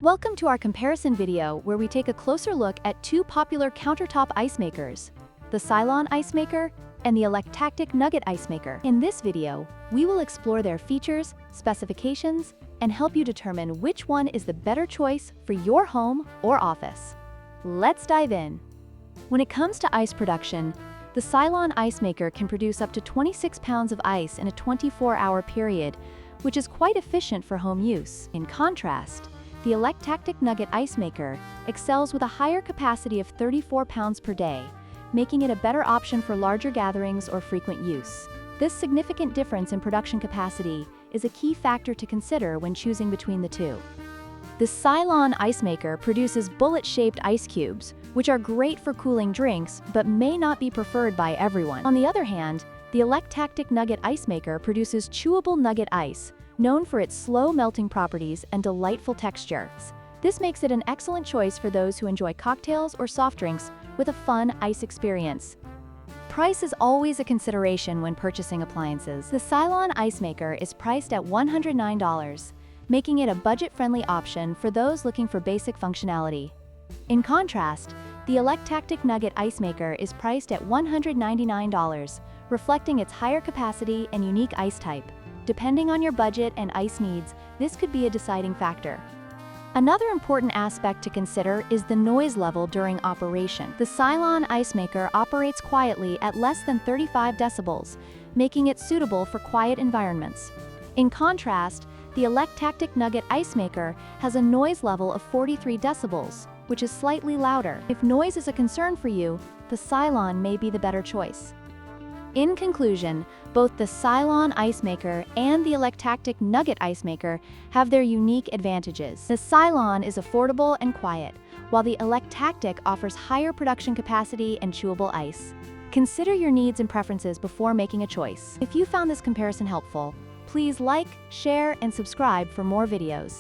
Welcome to our comparison video where we take a closer look at two popular countertop ice makers, the Silonn Ice Maker and the Electactic Nugget Ice Maker. In this video, we will explore their features, specifications, and help you determine which one is the better choice for your home or office. Let's dive in. When it comes to ice production, the Silonn Ice Maker can produce up to 26 pounds of ice in a 24-hour period, which is quite efficient for home use. In contrast, the Electactic Nugget Ice Maker excels with a higher capacity of 34 pounds per day, making it a better option for larger gatherings or frequent use. This significant difference in production capacity is a key factor to consider when choosing between the two. The Silonn Ice Maker produces bullet-shaped ice cubes, which are great for cooling drinks but may not be preferred by everyone. On the other hand, the Electactic Nugget Ice Maker produces chewable nugget ice, known for its slow melting properties and delightful texture. This makes it an excellent choice for those who enjoy cocktails or soft drinks with a fun ice experience. Price is always a consideration when purchasing appliances. The Silonn Ice Maker is priced at $109, making it a budget-friendly option for those looking for basic functionality. In contrast, the Electactic Nugget Ice Maker is priced at $199, reflecting its higher capacity and unique ice type. Depending on your budget and ice needs, this could be a deciding factor. Another important aspect to consider is the noise level during operation. The Silonn Ice Maker operates quietly at less than 35 decibels, making it suitable for quiet environments. In contrast, the Electactic Nugget Ice Maker has a noise level of 43 decibels, which is slightly louder. If noise is a concern for you, the Silonn may be the better choice. In conclusion, both the Silonn Ice Maker and the Electactic Nugget Ice Maker have their unique advantages. The Silonn is affordable and quiet, while the Electactic offers higher production capacity and chewable ice. Consider your needs and preferences before making a choice. If you found this comparison helpful, please like, share, and subscribe for more videos.